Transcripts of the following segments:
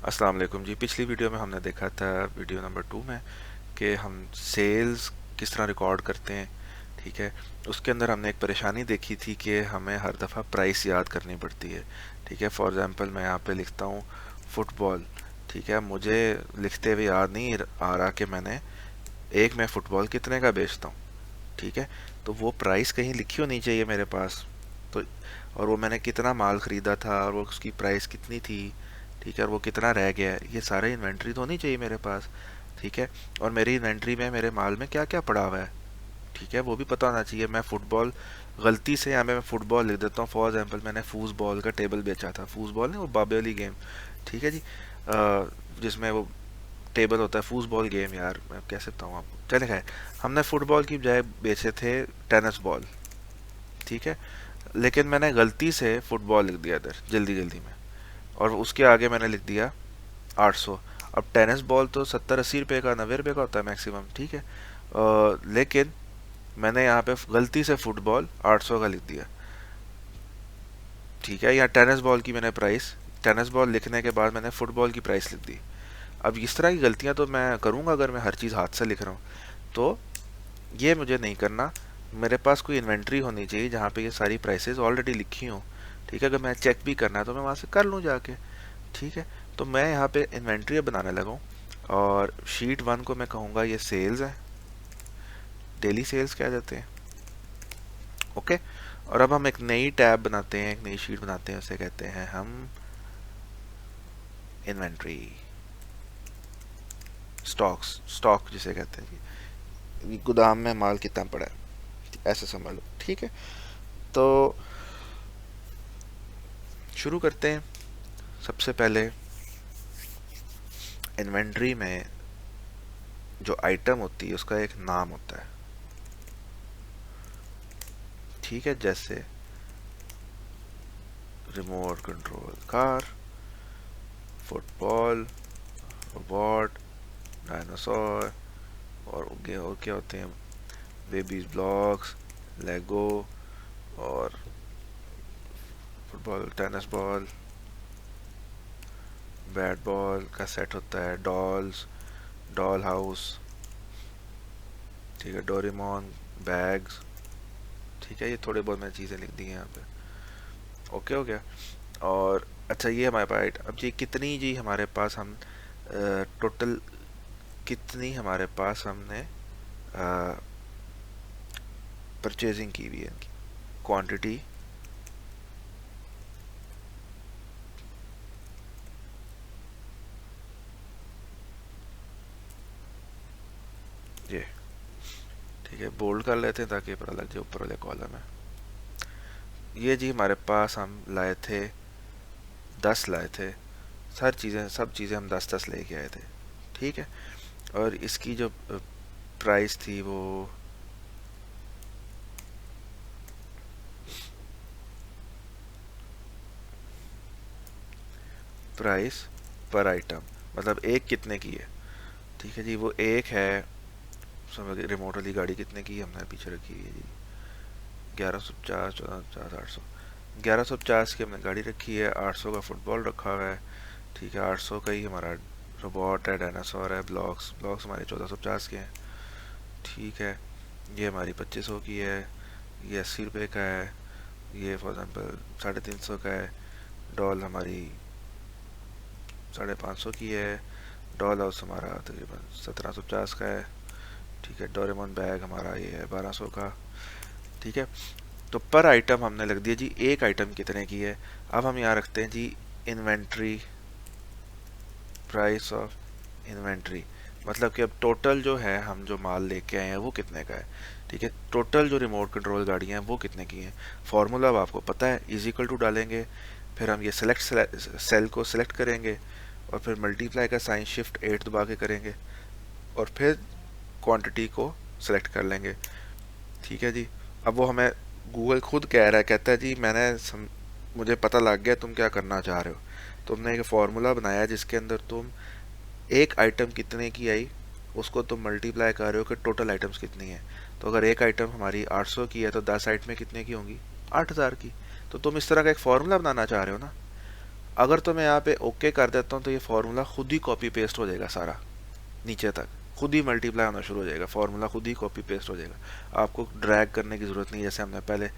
अस्सलाम वालेकुम जी। पिछली वीडियो में हमने देखा था, वीडियो नंबर 2 में, कि हम सेल्स किस तरह रिकॉर्ड करते हैं। ठीक है, उसके अंदर हमने एक परेशानी देखी थी कि हमें हर दफ़ा प्राइस याद करनी पड़ती है। ठीक है, फॉर एग्ज़ाम्पल मैं यहाँ पे लिखता हूँ फुटबॉल। ठीक है, मुझे लिखते हुए याद नहीं आ रहा कि मैं फ़ुटबॉल कितने का बेचता हूँ। ठीक है, तो वो प्राइस कहीं लिखी होनी चाहिए मेरे पास। तो और वो मैंने कितना माल ख़रीदा था और वो उसकी प्राइस कितनी थी। ठीक है, और वो कितना रह गया है, ये सारे इन्वेंट्री तो होनी चाहिए मेरे पास। ठीक है, और मेरी इन्वेंट्री में मेरे माल में क्या क्या पड़ा हुआ है, ठीक है, वो भी पता होना चाहिए। मैं फुटबॉल गलती से यहाँ पे मैं फुटबॉल लिख देता हूँ। फॉर एग्जाम्पल मैंने फूसबॉल का टेबल बेचा था। फूसबॉल नहीं, वो बाबे वाली गेम। ठीक है जी, जिसमें वो टेबल होता है। फूसबॉल गेम, यार मैं कैसे बताऊँ आपको, चले खैर। हमने फुटबॉल की बजाय बेचे थे टेनिस बॉल। ठीक है, लेकिन मैंने गलती से फुटबॉल लिख दिया इधर जल्दी जल्दी में, और उसके आगे मैंने लिख दिया 800। अब टेनिस बॉल तो 70-80 रुपये का, 90 रुपये का होता है मैक्सिमम। ठीक है, लेकिन मैंने यहाँ पे गलती से फुटबॉल 800 का लिख दिया। ठीक है, यहाँ टेनिस बॉल की मैंने प्राइस, टेनिस बॉल लिखने के बाद मैंने फुटबॉल की प्राइस लिख दी। अब इस तरह की गलतियाँ तो मैं करूँगा अगर मैं हर चीज़ हाथ से लिख रहा हूँ, तो ये मुझे नहीं करना। मेरे पास कोई इन्वेंट्री होनी चाहिए जहाँ पे ये सारी प्राइसेस ऑलरेडी लिखी हों। ठीक है, अगर मैं चेक भी करना है तो मैं वहाँ से कर लूँ जाके। ठीक है, तो मैं यहाँ पे इन्वेंट्री बनाने लगा हूँ, और शीट 1 को मैं कहूँगा ये सेल्स है, डेली सेल्स कह देते हैं। ओके, और अब हम एक नई टैब बनाते हैं, एक नई शीट बनाते हैं, उसे कहते हैं हम इन्वेंट्री। स्टॉक्स, स्टॉक जिसे कहते हैं जी, गोदाम में माल कितना पड़ा है, ऐसे समझ लो। ठीक है, तो शुरू करते हैं। सबसे पहले इन्वेंट्री में जो आइटम होती है उसका एक नाम होता है। ठीक है, जैसे remote control car, football, robot, dinosaur, और क्या होते हैं, बेबीज ब्लॉक्स, लेगो, और football, tennis ball, bat ball का सेट होता है, डॉल्स, डॉल हाउस। ठीक है, डोरेमोन, बैग्स। ठीक है, ये थोड़े बहुत मैंने चीज़ें लिख दी हैं यहाँ पे। ओके हो गया। और अच्छा, ये हमारे पास अब जी कितनी जी हमारे पास हम टोटल कितनी हमारे पास हमने परचेजिंग की हुई है इनकी क्वांटिटी। ये ठीक है, बोल्ड कर लेते हैं ताकि पता लग जाए ऊपर वाले कॉलम है। ये जी हमारे पास हम लाए थे 10 लाए थे। सब चीज़ें हम 10-10 लेके आए थे। ठीक है, और इसकी जो प्राइस थी वो प्राइस पर आइटम, मतलब एक कितने की है। ठीक है जी, वो एक है। समझ, रिमोट वाली गाड़ी कितने की हमने पीछे रखी हुई है जी, 1150, 1450, 800। 1150 की हमने गाड़ी रखी है, 800 का फुटबॉल रखा हुआ है। ठीक है, 800 का ही हमारा रोबोट है, डायनासोर है, ब्लॉक्स ब्लॉक्स हमारे 1450 के हैं। ठीक है, ये हमारी 2500 की है। ये 80 रुपये का है। ये फॉर एग्जाम्पल 350 का है। डॉल हमारी 550 की है। डॉल हाउस हमारा तकरीबन 1750 का है। ठीक है, डोरेमोन बैग हमारा ये है 1200 का। ठीक है, तो पर आइटम हमने लग दिया जी एक आइटम कितने की है। अब हम यहाँ रखते हैं जी इन्वेंट्री, प्राइस ऑफ इन्वेंट्री, मतलब कि अब टोटल जो है हम जो माल लेके आए हैं वो कितने का है। ठीक है, टोटल जो रिमोट कंट्रोल गाड़ियाँ हैं वो कितने की हैं। फार्मूला अब आपको पता है, इज इक्वल टू डालेंगे, फिर हम ये सेल को सिलेक्ट करेंगे, और फिर मल्टीप्लाई का साइन शिफ्ट 8 दबा के करेंगे, और फिर क्वांटिटी को सिलेक्ट कर लेंगे। ठीक है जी, अब वो हमें गूगल खुद कह रहा है, कहता है जी मुझे पता लग गया तुम क्या करना चाह रहे हो। तुमने एक फार्मूला बनाया जिसके अंदर तुम एक आइटम कितने की आई उसको तुम मल्टीप्लाई कर रहे हो कि टोटल आइटम्स कितनी है। तो अगर एक आइटम हमारी 800 की है तो 10 आइटमें कितने की होंगी, 8000 की। तो तुम इस तरह का एक फार्मूला बनाना चाह रहे हो ना। अगर तो मैं यहाँ पे ओके कर देता हूँ तो ये फार्मूला खुद ही कॉपी पेस्ट हो जाएगा सारा नीचे तक, खुद ही मल्टीप्लाई होना शुरू हो जाएगा, फार्मूला खुद ही कॉपी पेस्ट हो जाएगा। आपको ड्रैग करने की ज़रूरत नहीं है, जैसे हमने पहले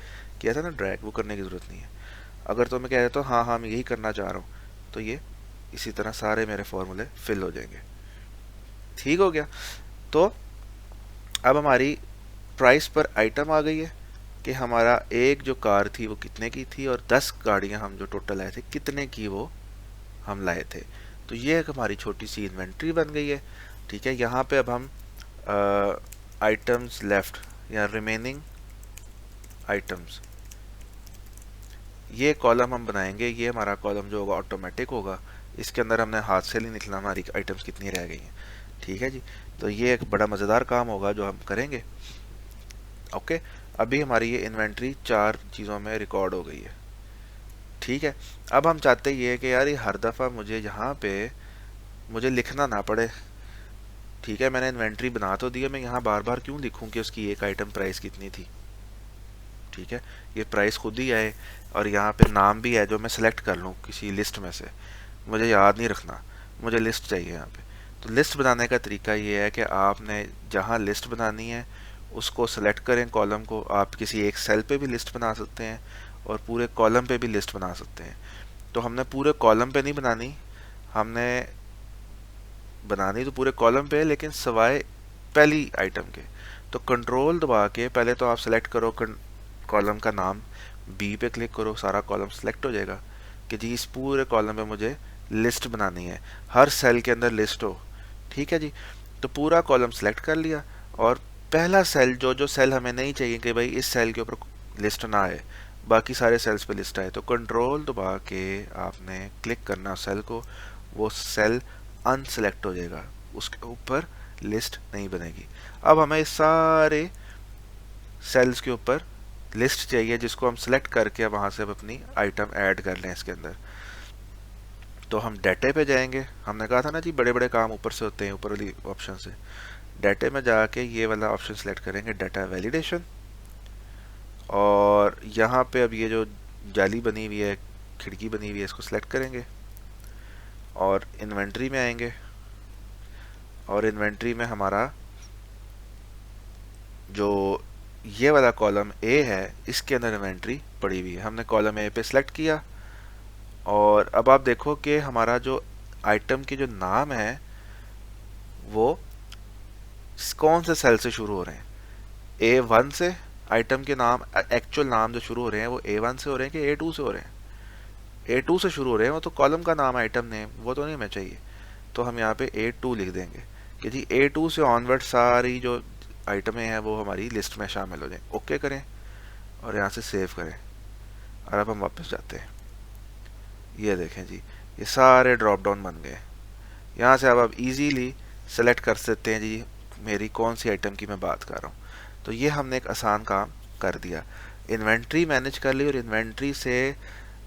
किया था ना ड्रैग, वो करने की ज़रूरत नहीं है। अगर तो मैं कह देता हूँ हाँ हाँ मैं यही करना चाह रहा हूँ, तो ये इसी तरह सारे मेरे फार्मूले फिल हो जाएंगे। ठीक हो गया। तो अब हमारी प्राइस पर आइटम आ गई है कि हमारा एक जो कार थी वो कितने की थी और 10 गाड़ियाँ हम जो टोटल लाए थे कितने की वो हम लाए थे। तो ये एक हमारी छोटी सी इन्वेंट्री बन गई है। ठीक है, यहाँ पे अब हम आइटम्स लेफ्ट या रिमेनिंग आइटम्स, ये कॉलम हम बनाएंगे। ये हमारा कॉलम जो होगा ऑटोमेटिक होगा, इसके अंदर हमने हाथ से नहीं निकलना हमारी आइटम्स कितनी रह गई हैं। ठीक है जी, तो ये एक बड़ा मज़ेदार काम होगा जो हम करेंगे। ओके, अभी हमारी ये इन्वेंट्री 4 चीज़ों में रिकॉर्ड हो गई है। ठीक है, अब हम चाहते ये है कि यार ये हर दफ़ा मुझे यहाँ पे मुझे लिखना ना पड़े। ठीक है, मैंने इन्वेंट्री बना तो दी है, मैं यहाँ बार बार क्यों लिखूँ कि उसकी एक आइटम प्राइस कितनी थी। ठीक है, ये प्राइस खुद ही आए और यहाँ पे नाम भी है जो मैं सेलेक्ट कर लूँ किसी लिस्ट में से, मुझे याद नहीं रखना, मुझे लिस्ट चाहिए यहाँ पे। तो लिस्ट बनाने का तरीका ये है कि आपने जहाँ लिस्ट बनानी है उसको सेलेक्ट करें कॉलम को। आप किसी एक सेल पे भी लिस्ट बना सकते हैं और पूरे कॉलम पे भी लिस्ट बना सकते हैं। तो हमने पूरे कॉलम पे नहीं बनानी, हमने बनानी तो पूरे कॉलम पे है लेकिन सवाए पहली आइटम के। तो कंट्रोल दबा के पहले तो आप सेलेक्ट करो कॉलम का नाम, बी पे क्लिक करो, सारा कॉलम सेलेक्ट हो जाएगा कि जी इस पूरे कॉलम पे मुझे लिस्ट बनानी है, हर सेल के अंदर लिस्ट हो। ठीक है जी, तो पूरा कॉलम सेलेक्ट कर लिया और पहला सेल जो सेल हमें नहीं चाहिए कि भाई इस सेल के ऊपर लिस्ट ना आए, बाकी सारे सेल्स पे लिस्ट आए, तो कंट्रोल दबा के आपने क्लिक करना सेल को, वो सेल अनसेलेक्ट हो जाएगा, उसके ऊपर लिस्ट नहीं बनेगी। अब हमें सारे सेल्स के ऊपर लिस्ट चाहिए जिसको हम सेलेक्ट करके वहाँ से अब अपनी आइटम ऐड कर लें इसके अंदर। तो हम डाटे पे जाएंगे, हमने कहा था ना जी बड़े बड़े काम ऊपर से होते हैं, ऊपर वाली ऑप्शन से। डाटे में जाके ये वाला ऑप्शन सेलेक्ट करेंगे, डाटा वैलिडेशन, और यहाँ पे अब ये जो जाली बनी हुई है, खिड़की बनी हुई है, इसको सेलेक्ट करेंगे और इन्वेंट्री में आएंगे। और इन्वेंट्री में हमारा जो ये वाला कॉलम ए है इसके अंदर इन्वेंट्री पड़ी हुई है, हमने कॉलम ए पे सेलेक्ट किया। और अब आप देखो कि हमारा जो आइटम के जो नाम है वो कौन से सेल से शुरू हो रहे हैं, A1 से। आइटम के नाम एक्चुअल नाम जो शुरू हो रहे हैं वो A1 से हो रहे हैं कि A2 से हो रहे हैं। A2 से शुरू हो रहे हैं वो तो कॉलम का नाम आइटम नेम वो तो नहीं हमें चाहिए, तो हम यहाँ पे A2 लिख देंगे कि जी A2 से ऑनवर्ड सारी जो आइटमें हैं वो हमारी लिस्ट में शामिल हो जाए। ओके करें और यहाँ से सेव करें और अब हम वापस जाते हैं। ये देखें जी ये सारे ड्रॉप डाउन बन गए। यहाँ से अब आप इजीली सेलेक्ट कर सकते हैं जी मेरी कौन सी आइटम की मैं बात कर रहा हूँ। तो ये हमने एक आसान काम कर दिया, इन्वेंट्री मैनेज कर ली और इन्वेंट्री से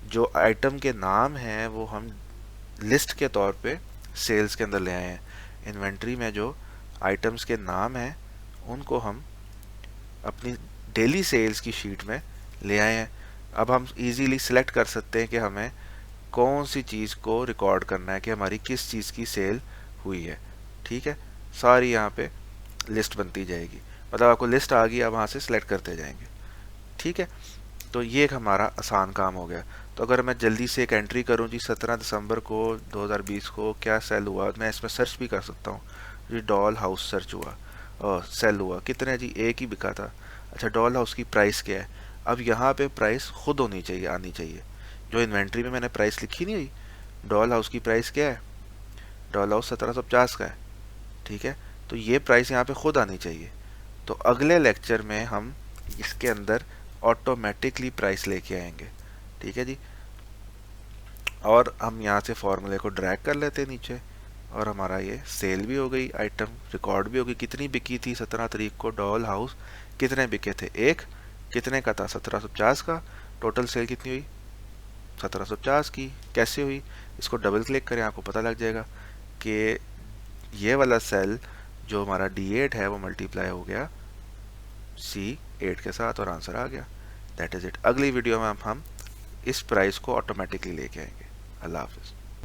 जो आइटम के नाम हैं वो हम लिस्ट के तौर पे सेल्स के अंदर ले आए हैं। इन्वेंट्री में जो आइटम्स के नाम हैं उनको हम अपनी डेली सेल्स की शीट में ले आए हैं। अब हम इजीली सिलेक्ट कर सकते हैं कि हमें कौन सी चीज़ को रिकॉर्ड करना है कि हमारी किस चीज़ की सेल हुई है। ठीक है, सारी यहाँ पे लिस्ट बनती जाएगी, मतलब आपको लिस्ट आ गई, आप वहाँ से सिलेक्ट करते जाएंगे। ठीक है, तो ये एक हमारा आसान काम हो गया। तो अगर मैं जल्दी से एक एंट्री करूँ जी 17 दिसंबर को 2020 को क्या सेल हुआ, मैं इसमें सर्च भी कर सकता हूँ जी। डॉल हाउस सर्च हुआ और सेल हुआ कितने जी, एक ही बिका था। अच्छा, डॉल हाउस की प्राइस क्या है, अब यहाँ पे प्राइस खुद होनी चाहिए, आनी चाहिए। जो इन्वेंट्री में मैंने प्राइस लिखी नहीं हुई, डॉल हाउस की प्राइस क्या है, डॉल हाउस 1750 का है। ठीक है, तो ये प्राइस यहाँ पे खुद आनी चाहिए। तो अगले लेक्चर में हम इसके अंदर ऑटोमेटिकली प्राइस लेके आएंगे। ठीक है जी, और हम यहाँ से फॉर्मूले को ड्रैग कर लेते हैं नीचे और हमारा ये सेल भी हो गई, आइटम रिकॉर्ड भी हो गई, कितनी बिकी थी 17 तारीख को डॉल हाउस, कितने बिके थे, एक, कितने का था 1750 का, टोटल सेल कितनी हुई 1750 की। कैसे हुई, इसको डबल क्लिक करें आपको पता लग जाएगा कि ये वाला सेल जो हमारा D8 है वो मल्टीप्लाई हो गया C8 के साथ और आंसर आ गया। That is it. अगली वीडियो में हम इस प्राइस को ऑटोमेटिकली लेके आएंगे। अल्लाह हाफिज़।